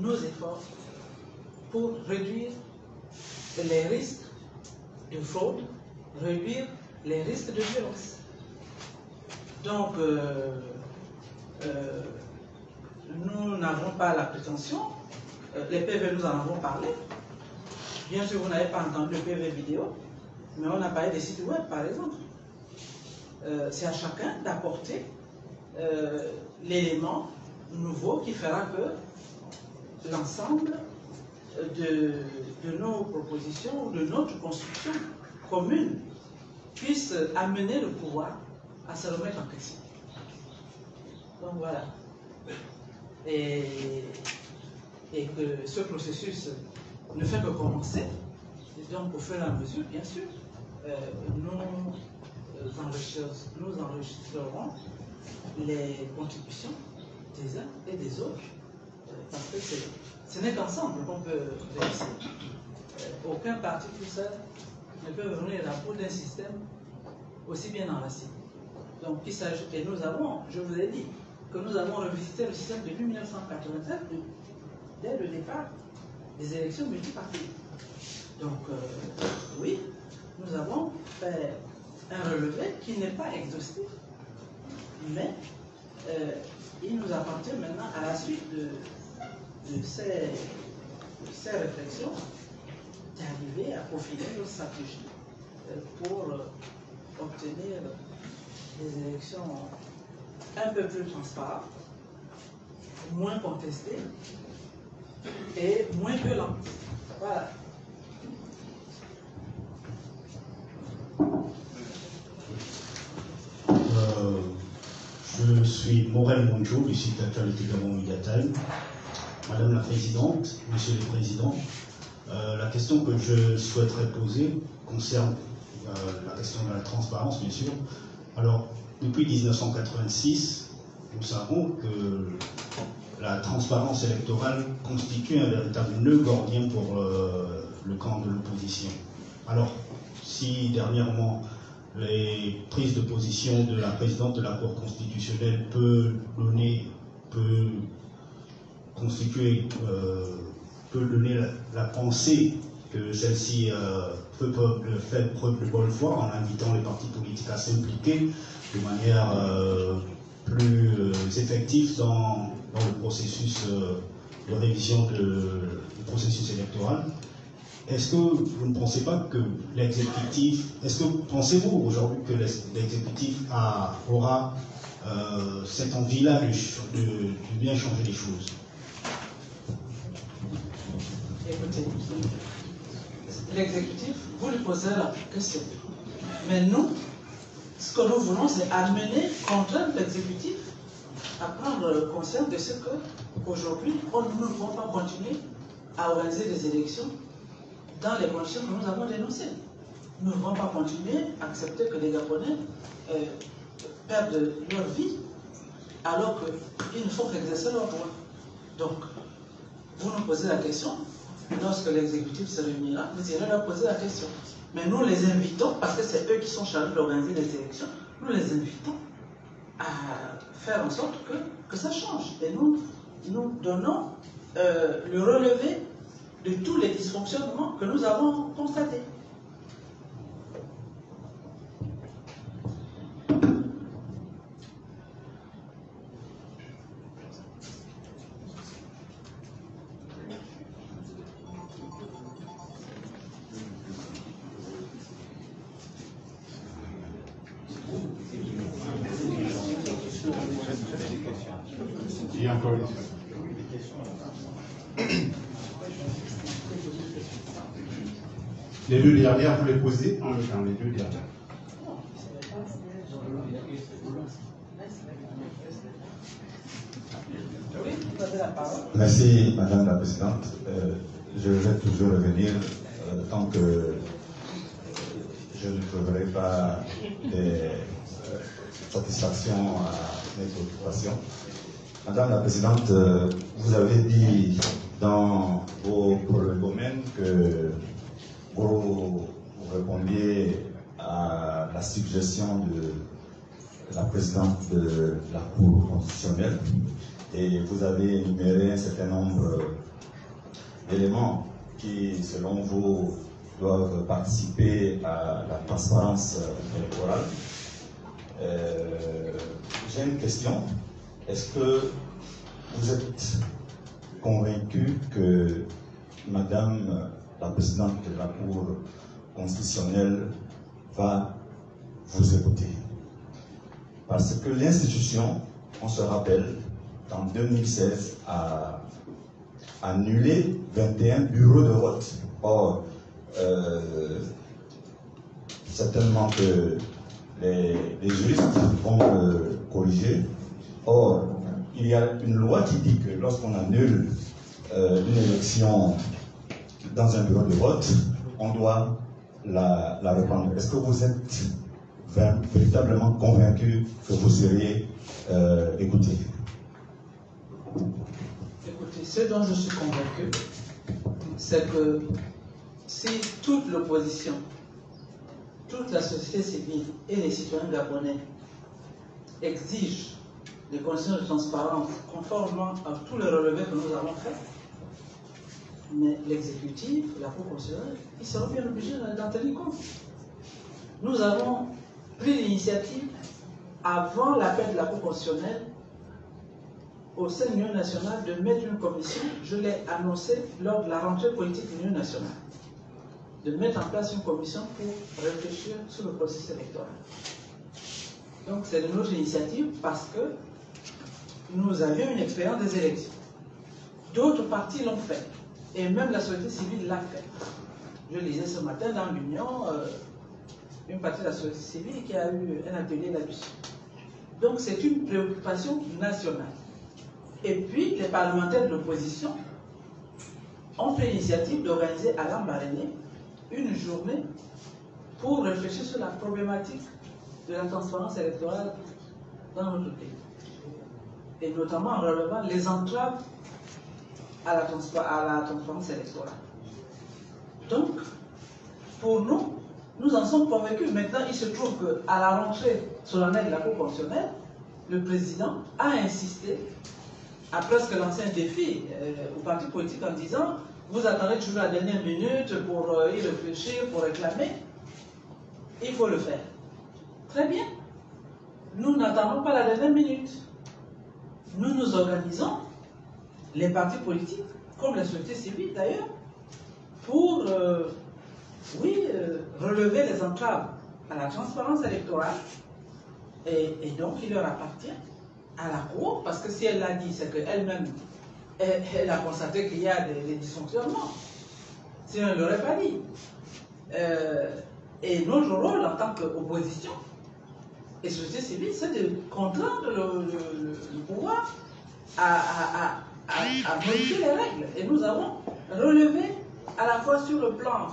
[SPEAKER 3] nos efforts pour réduire les risques de fraude, réduire les risques de violence. Donc, nous n'avons pas la prétention, les PV nous en avons parlé. Bien sûr, vous n'avez pas entendu le PV vidéo, mais on a parlé des sites web, par exemple. C'est à chacun d'apporter l'élément nouveau qui fera que l'ensemble de nos propositions ou de notre construction commune puisse amener le pouvoir à se remettre en question. Donc voilà. Et que ce processus ne fait que commencer. Et donc au fur et à mesure, bien sûr, nous enregistrerons les contributions des uns et des autres, parce que ce n'est qu'ensemble qu'on peut réussir. Aucun parti tout seul ne peut venir à bout d'un système aussi bien enraciné. Donc il s'agit, et nous avons, je vous ai dit, que nous avons revisité le système depuis 1987, dès le départ des élections multipartites. Donc oui, nous avons fait un relevé qui n'est pas exhaustif, mais il nous appartient maintenant, à la suite de ces réflexions, d'arriver à peaufiner nos stratégies pour obtenir des élections un peu plus transparentes, moins contestées et moins violentes. Voilà.
[SPEAKER 7] Je suis Morel Monjo, du site Actualité Gabon Media Time. Madame la Présidente, Monsieur le Président, la question que je souhaiterais poser concerne la question de la transparence, bien sûr. Alors, depuis 1986, nous savons que la transparence électorale constitue un véritable nœud gordien pour le camp de l'opposition. Alors, si dernièrement les prises de position de la présidente de la Cour constitutionnelle peut donner la pensée que celle-ci peut faire preuve de bonne foi en invitant les partis politiques à s'impliquer de manière plus effective dans le processus de révision du processus électoral. Est-ce que vous ne pensez pas que l'exécutif, pensez-vous aujourd'hui que l'exécutif aura cette envie-là de bien changer les choses?
[SPEAKER 3] Écoutez, l'exécutif, vous lui posez la question. Mais nous, ce que nous voulons, c'est amener, contraindre l'exécutif à prendre conscience de ce qu'aujourd'hui, nous ne pouvons pas continuer à organiser des élections dans les conditions que nous avons dénoncées. Nous ne pouvons pas continuer à accepter que les Gabonais perdent leur vie alors qu'ils ne font qu'exercer leur droit. Donc, vous nous posez la question, lorsque l'exécutif se réunira, vous irez leur poser la question. Mais nous les invitons, parce que c'est eux qui sont chargés d'organiser les élections, nous les invitons à faire en sorte que ça change. Et nous donnons le relevé de tous les dysfonctionnements que nous avons constatés.
[SPEAKER 5] Il y a encore les deux dernières, vous les posez en même temps, les deux dernières.
[SPEAKER 4] Merci, Madame la Présidente. Je vais toujours revenir tant que je ne trouverai pas des satisfactions à mes préoccupations. Madame la Présidente, vous avez dit dans le domaine que vous répondiez à la suggestion de la présidente de la Cour constitutionnelle et vous avez énuméré un certain nombre d'éléments qui, selon vous, doivent participer à la transparence électorale. J'ai une question. Est-ce que vous êtes convaincu que Madame la présidente de la Cour constitutionnelle va vous écouter? Parce que l'institution, on se rappelle, en 2016, a annulé 21 bureaux de vote. Or, certainement que les juristes vont le corriger. Or, il y a une loi qui dit que lorsqu'on annule une élection dans un bureau de vote, on doit la reprendre. Est-ce que vous êtes véritablement convaincu que vous seriez écouté?
[SPEAKER 3] Écoutez, ce dont je suis convaincu, c'est que si toute l'opposition, toute la société civile et les citoyens gabonais exigent des conditions de transparence conformément à tous les relevés que nous avons faits, mais l'exécutif, la Cour constitutionnelle, ils seront bien obligés d'en tenir compte. Nous avons pris l'initiative, avant l'appel de la Cour constitutionnelle, au sein de l'Union nationale, de mettre une commission, je l'ai annoncé lors de la rentrée politique de l'Union nationale, de mettre en place une commission pour réfléchir sur le processus électoral. Donc c'est de notre initiative parce que nous avions une expérience des élections. D'autres partis l'ont fait, et même la société civile l'a fait. Je lisais ce matin dans l'Union, une partie de la société civile qui a eu un atelier là-dessus. Donc c'est une préoccupation nationale. Et puis les parlementaires de l'opposition ont pris l'initiative d'organiser à Lambaréné une journée pour réfléchir sur la problématique de la transparence électorale dans notre pays. Et notamment en relevant les entraves à la transparence électorale. Donc, pour nous, nous en sommes convaincus. Maintenant, il se trouve qu'à la rentrée solennelle de la Cour constitutionnelle, le président a insisté, à presque l'ancien défi aux partis politiques en disant « Vous attendez toujours la dernière minute pour y réfléchir, pour réclamer. Il faut le faire. » Très bien. Nous n'attendons pas la dernière minute. Nous nous organisons, les partis politiques, comme la société civile d'ailleurs, pour relever les entraves à la transparence électorale. Et donc, il leur appartient à la Cour, parce que si elle l'a dit, c'est qu'elle-même, elle a constaté qu'il y a des dysfonctionnements. Sinon, elle ne l'aurait pas dit. Et notre rôle en tant qu'opposition et société civile, c'est de contraindre le pouvoir à modifier les règles. Et nous avons relevé à la fois sur le plan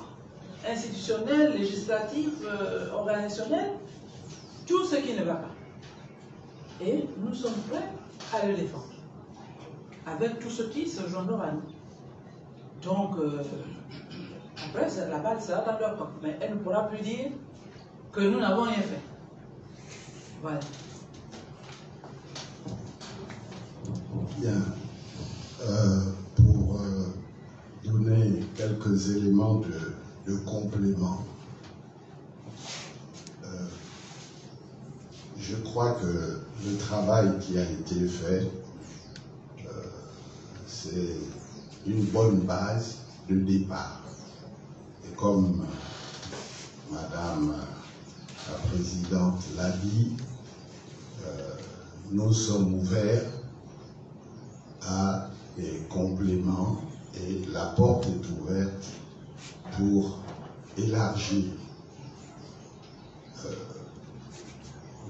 [SPEAKER 3] institutionnel, législatif, organisationnel, tout ce qui ne va pas. Et nous sommes prêts à le défendre, avec tous ceux qui se joindront à nous. Donc, après, la balle sera dans leur camp, mais elle ne pourra plus dire que nous n'avons rien fait. Voilà.
[SPEAKER 5] Bien. Pour donner quelques éléments de complément, je crois que le travail qui a été fait, c'est une bonne base de départ. Et comme Madame la Présidente l'a dit, nous sommes ouverts à des compléments et la porte est ouverte pour élargir.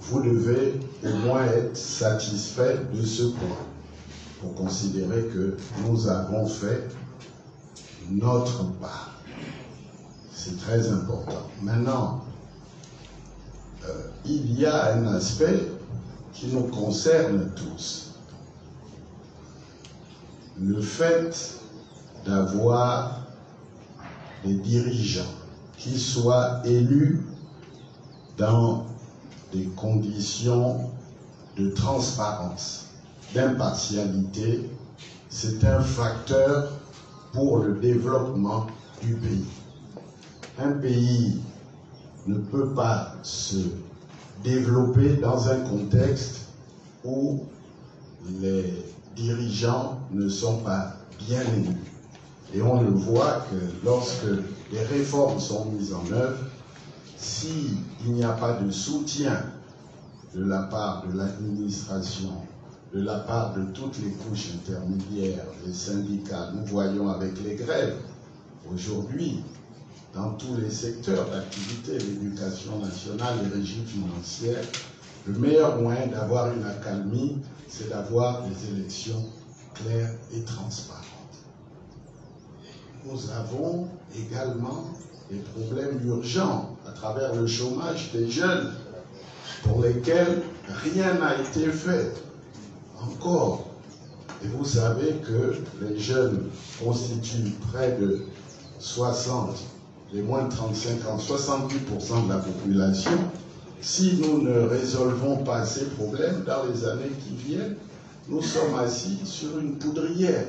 [SPEAKER 5] Vous devez au moins être satisfait de ce point pour considérer que nous avons fait notre part. C'est très important. Maintenant, il y a un aspect qui nous concerne tous. Le fait d'avoir des dirigeants qui soient élus dans des conditions de transparence, d'impartialité, c'est un facteur
[SPEAKER 8] pour le développement du pays. Un pays ne peut pas se développer dans un contexte où les dirigeants ne sont pas bien élus. Et on le voit que lorsque les réformes sont mises en œuvre, s'il n'y a pas de soutien de la part de l'administration, de la part de toutes les couches intermédiaires, les syndicats, nous voyons avec les grèves, aujourd'hui, dans tous les secteurs d'activité, l'éducation nationale, les régimes financiers, le meilleur moyen d'avoir une accalmie, c'est d'avoir des élections claires et transparentes. Nous avons également des problèmes urgents à travers le chômage des jeunes, pour lesquels rien n'a été fait encore. Et vous savez que les jeunes constituent près de 60, les moins de 35 ans, 70% de la population. Si nous ne résolvons pas ces problèmes dans les années qui viennent, nous sommes assis sur une poudrière.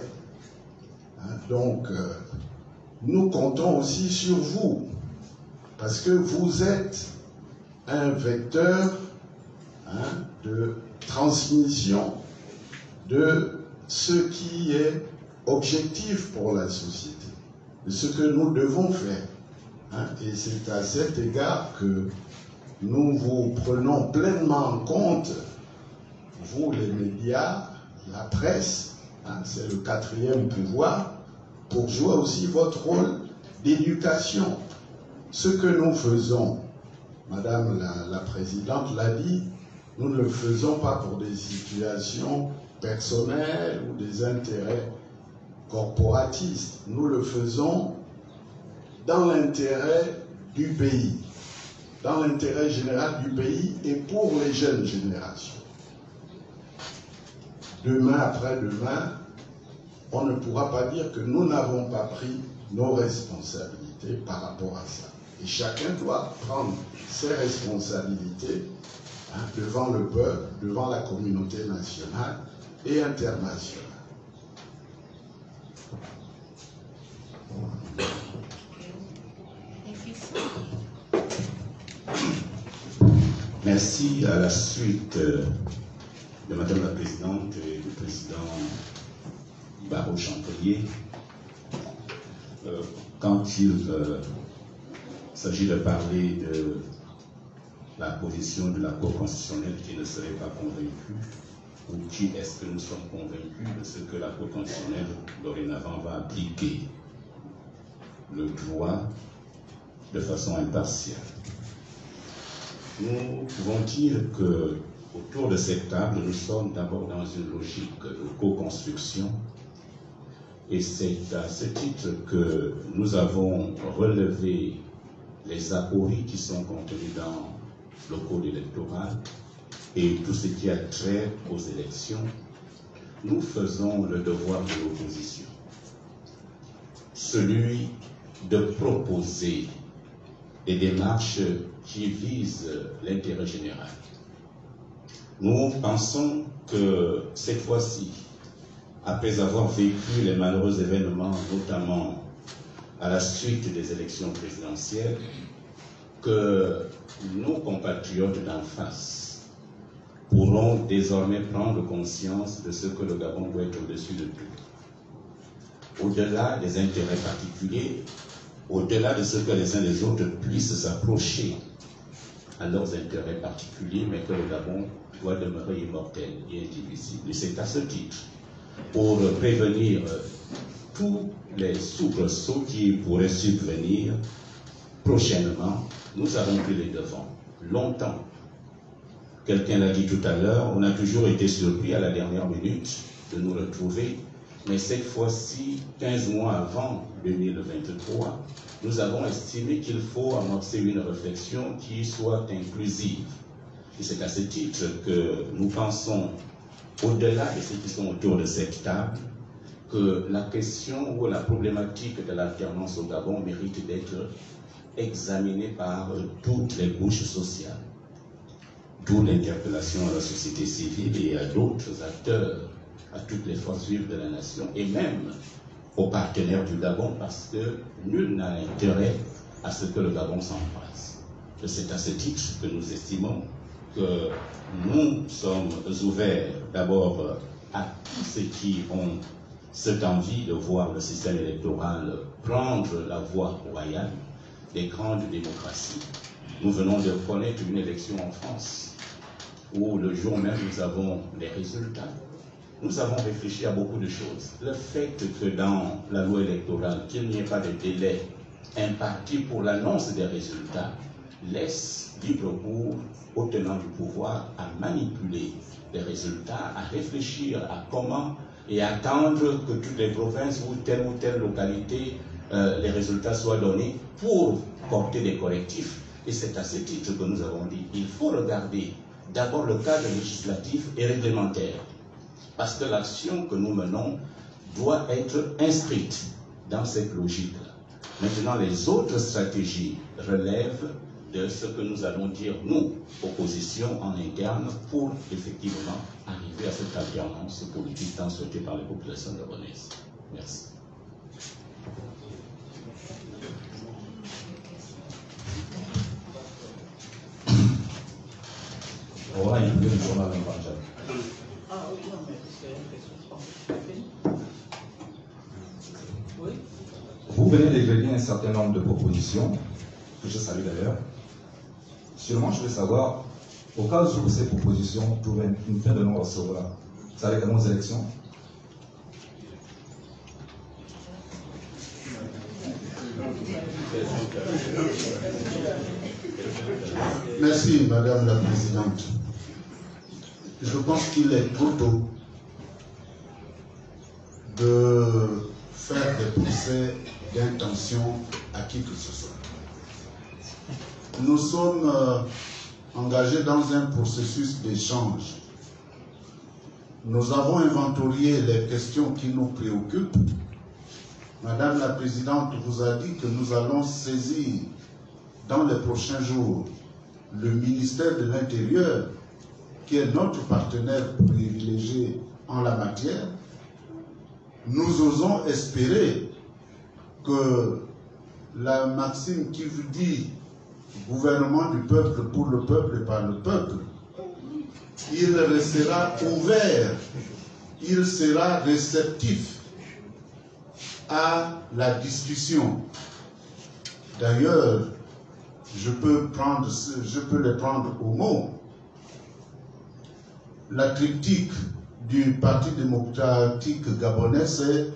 [SPEAKER 8] Donc, nous comptons aussi sur vous, parce que vous êtes un vecteur de transmission de ce qui est objectif pour la société, de ce que nous devons faire. Et c'est à cet égard que nous vous prenons pleinement en compte, vous les médias, la presse, c'est le quatrième pouvoir, pour jouer aussi votre rôle d'éducation. Ce que nous faisons, Madame la Présidente l'a dit, nous ne le faisons pas pour des situations personnelles ou des intérêts corporatistes. Nous le faisons dans l'intérêt du pays, dans l'intérêt général du pays et pour les jeunes générations. Demain, après-demain, on ne pourra pas dire que nous n'avons pas pris nos responsabilités par rapport à ça. Et chacun doit prendre ses responsabilités devant le peuple, devant la communauté nationale et internationale.
[SPEAKER 7] Merci. À la suite de Madame la Présidente et du Président Barreau Champelier, quand il s'agit de parler de la position de la Cour constitutionnelle qui ne serait pas convaincue, ou qui est-ce que nous sommes convaincus de ce que la Cour constitutionnelle dorénavant va appliquer le droit de façon impartiale. Nous pouvons dire que autour de cette table, nous sommes d'abord dans une logique de co-construction, et c'est à ce titre que nous avons relevé les apories qui sont contenus dans le code électoral et tout ce qui a trait aux élections. Nous faisons le devoir de l'opposition, celui de proposer des démarches qui visent l'intérêt général. Nous pensons que cette fois-ci, après avoir vécu les malheureux événements, notamment à la suite des élections présidentielles, que nos compatriotes d'en face pourront désormais prendre conscience de ce que le Gabon doit être au-dessus de tout. Au-delà des intérêts particuliers, au-delà de ce que les uns les autres puissent s'approcher à leurs intérêts particuliers, mais que le Gabon doit demeurer immortel et indivisible. Et c'est à ce titre, pour prévenir tous les soubresauts qui pourraient subvenir prochainement, nous avons pris les devants. Longtemps, quelqu'un l'a dit tout à l'heure, on a toujours été surpris à la dernière minute de nous retrouver, mais cette fois-ci, 15 mois avant 2023, nous avons estimé qu'il faut amorcer une réflexion qui soit inclusive. Et c'est à ce titre que nous pensons, au-delà de ceux qui sont autour de cette table, que la question ou la problématique de l'alternance au Gabon mérite d'être examinée par toutes les couches sociales. D'où l'interpellation à la société civile et à d'autres acteurs, à toutes les forces vives de la nation, et même aux partenaires du Gabon parce que nul n'a intérêt à ce que le Gabon s'embrase. C'est à ce titre que nous estimons que nous sommes ouverts d'abord à tous ceux qui ont cette envie de voir le système électoral prendre la voie royale des grandes démocraties. Nous venons de connaître une élection en France où le jour même nous avons les résultats. Nous avons réfléchi à beaucoup de choses. Le fait que dans la loi électorale, qu'il n'y ait pas de délai imparti pour l'annonce des résultats, laisse libre cours aux tenants du pouvoir à manipuler les résultats, à réfléchir à comment et attendre que toutes les provinces ou telle localité, les résultats soient donnés pour porter des correctifs. Et c'est à ce titre que nous avons dit qu'il faut regarder d'abord le cadre législatif et réglementaire. Parce que l'action que nous menons doit être inscrite dans cette logique-là. Maintenant, les autres stratégies relèvent de ce que nous allons dire, nous, opposition en interne, pour effectivement arriver à cette alternance politique tant souhaitée par les populations gabonaises. Merci.
[SPEAKER 4] On a écouté le journal en Punjab.
[SPEAKER 3] Ah oui, non, mais c'est une question. Oui.
[SPEAKER 9] Vous venez d'écrire un certain nombre de propositions, que je salue d'ailleurs. Seulement, je veux savoir, au cas où ces propositions trouvent une fin de non-recevoir, ça va être aux élections?
[SPEAKER 5] Merci, Madame la Présidente. Je pense qu'il est trop tôt de faire des procès d'intention à qui que ce soit. Nous sommes engagés dans un processus d'échange. Nous avons inventorié les questions qui nous préoccupent. Madame la Présidente vous a dit que nous allons saisir dans les prochains jours le ministère de l'Intérieur, qui est notre partenaire privilégié en la matière. Nous osons espérer que la maxime qui vous dit gouvernement du peuple, pour le peuple et par le peuple, il restera ouvert, il sera réceptif à la discussion. D'ailleurs, je peux les prendre au mot. La triptyque du Parti démocratique gabonais, c'est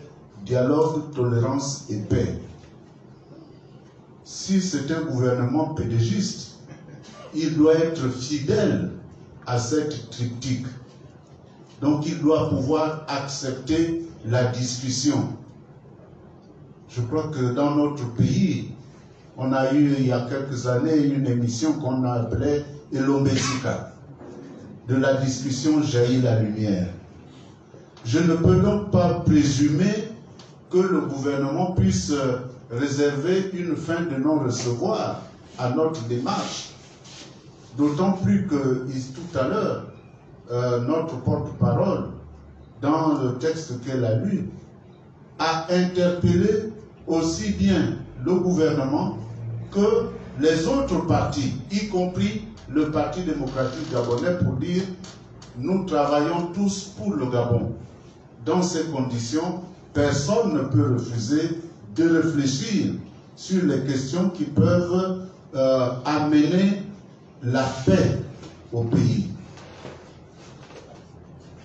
[SPEAKER 5] dialogue, tolérance et paix. Si c'est un gouvernement pédégiste, il doit être fidèle à cette triptyque. Donc il doit pouvoir accepter la discussion. Je crois que dans notre pays, on a eu il y a quelques années une émission qu'on appelait Elombesika. De la discussion jaillit la lumière. Je ne peux donc pas présumer que le gouvernement puisse réserver une fin de non-recevoir à notre démarche. D'autant plus que tout à l'heure, notre porte-parole, dans le texte qu'elle a lu, a interpellé aussi bien le gouvernement que les autres partis, y compris le Parti démocratique gabonais, pour dire nous travaillons tous pour le Gabon. Dans ces conditions, personne ne peut refuser de réfléchir sur les questions qui peuvent amener la paix au pays.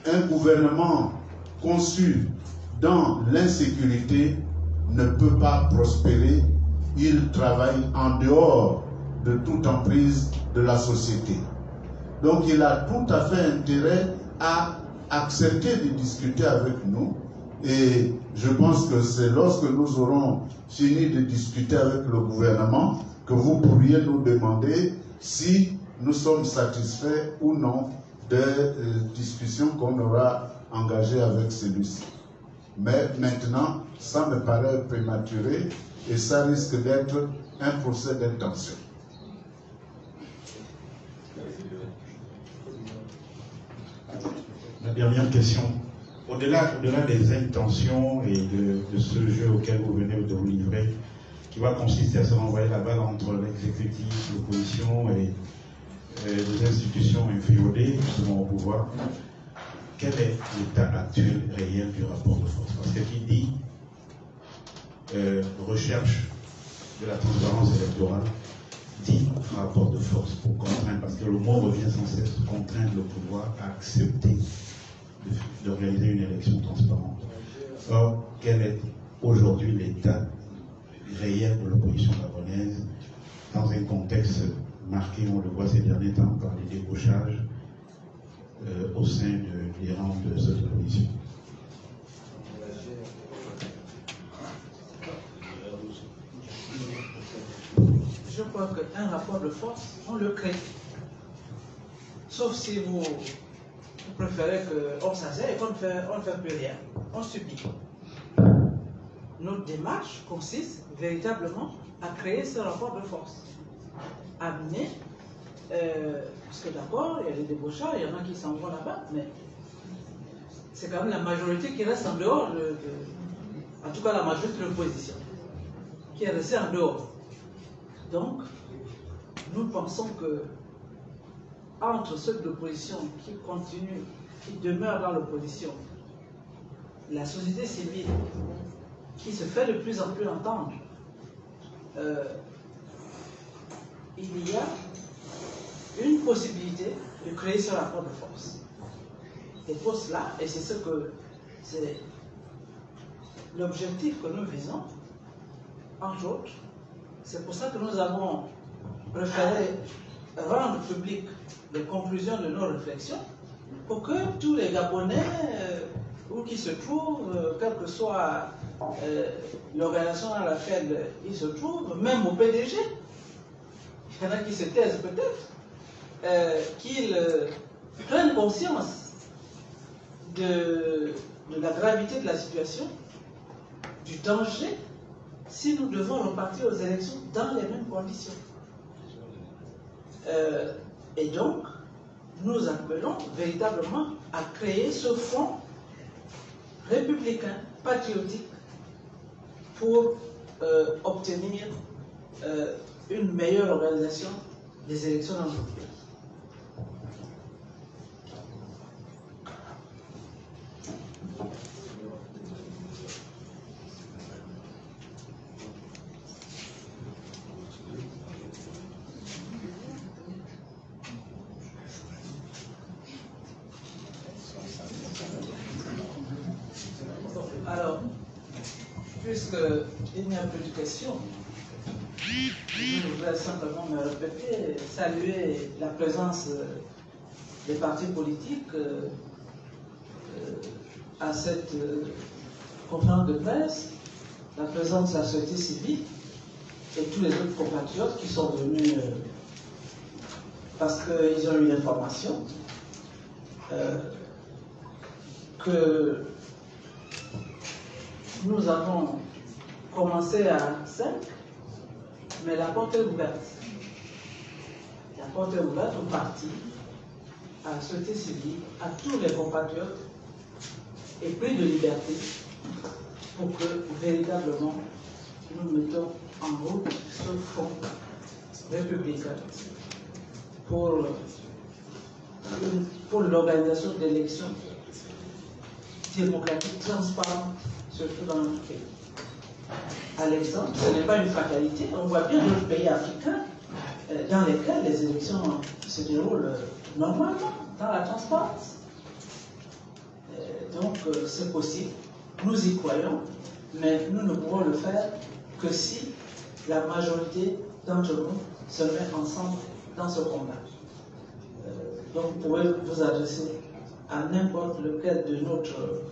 [SPEAKER 5] Un gouvernement conçu dans l'insécurité ne peut pas prospérer. Il travaille en dehors de toute emprise de la société. Donc il a tout à fait intérêt à accepter de discuter avec nous. Et je pense que c'est lorsque nous aurons fini de discuter avec le gouvernement que vous pourriez nous demander si nous sommes satisfaits ou non des discussions qu'on aura engagées avec celui-ci. Mais maintenant, ça me paraît prématuré et ça risque d'être un procès d'intention.
[SPEAKER 7] La dernière question au-delà des intentions et de ce jeu auquel vous venez de vous livrer, qui va consister à se renvoyer la balle entre l'exécutif, l'opposition et les institutions inféodées justement au pouvoir, quel est l'état actuel réel du rapport de force? Parce que qui dit recherche de la transparence électorale dit rapport de force pour contraindre, parce que le mot revient sans cesse, contraindre le pouvoir à accepter de réaliser une élection transparente. Or, quel est aujourd'hui l'état réel de l'opposition gabonaise dans un contexte marqué, on le voit ces derniers temps, par les débauchages au sein des rangs de cette opposition?
[SPEAKER 3] Je crois qu'un rapport de force, on le crée. Sauf si vous préférez qu'on s'asseye et qu'on ne fait plus rien. On subit. Notre démarche consiste véritablement à créer ce rapport de force. Amener, parce que d'abord, il y a les débauchards, il y en a qui s'en vont là-bas, mais c'est quand même la majorité qui reste en dehors, en tout cas la majorité de l'opposition, qui est restée en dehors. Donc, nous pensons que entre ceux de l'opposition qui continuent, qui demeurent dans l'opposition, la société civile qui se fait de plus en plus entendre, il y a une possibilité de créer ce rapport de force. Et pour cela, et c'est l'objectif que nous visons, entre autres, c'est pour ça que nous avons préféré rendre public les conclusions de nos réflexions pour que tous les Gabonais, où qu'ils se trouvent, quelle que soit l'organisation dans laquelle ils se trouvent, même au PDG, il y en a qui se taisent peut-être, qu'ils prennent conscience de la gravité de la situation, du danger, si nous devons repartir aux élections dans les mêmes conditions. Et donc, nous appelons véritablement à créer ce fonds républicain, patriotique, pour obtenir une meilleure organisation des élections dans notre pays. Alors, puisqu'il n'y a plus de questions, je voudrais simplement me répéter, saluer la présence des partis politiques à cette conférence de presse, la présence de la société civile et tous les autres compatriotes qui sont venus parce qu'ils ont eu l'information que nous avons commencé à 5, mais la porte est ouverte. La porte est ouverte aux partis, à la société civile, à tous les compatriotes, et plus de liberté pour que véritablement nous mettons en route ce fonds républicain pour l'organisation d'élections démocratiques transparentes, surtout dans notre pays. À l'exemple, ce n'est pas une fatalité. On voit bien d'autres pays africains dans lesquels les élections se déroulent normalement, dans la transparence. Donc, c'est possible. Nous y croyons, mais nous ne pourrons le faire que si la majorité d'entre nous se met ensemble dans ce combat. Donc, vous pouvez vous adresser à n'importe lequel de notre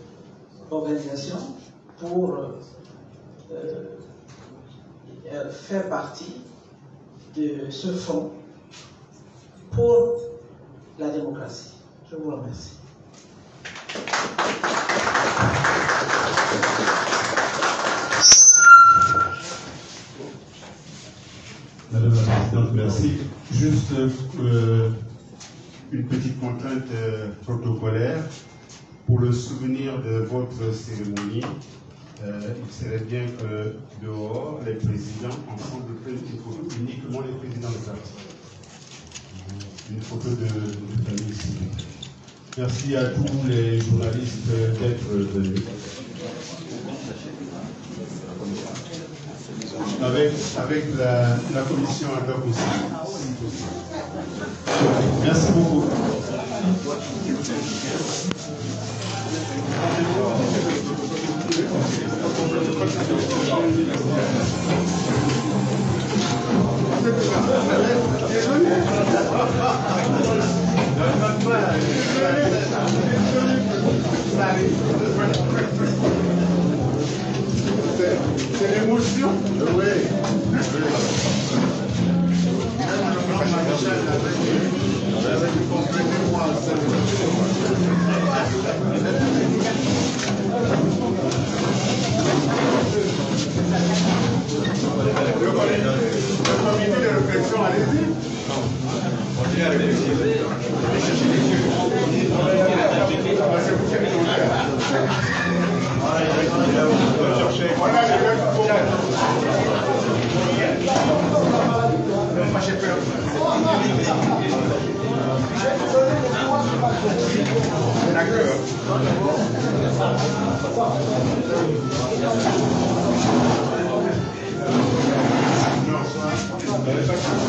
[SPEAKER 3] organisation pour faire partie de ce fonds pour la démocratie. Je vous remercie.
[SPEAKER 2] Madame la Présidente, merci. Juste une petite contrainte protocolaire. pour le souvenir de votre cérémonie, il serait bien que dehors, les présidents ensemble prennent une photo, uniquement les présidents de parti. Une photo de famille ici. Merci à tous les journalistes d'être venus. Avec la commission ad hoc aussi. Merci beaucoup. C'est l'émotion. Oui. Comprenez-moi cette le comité de réflexion, allez-y. On est à réfléchir. Non,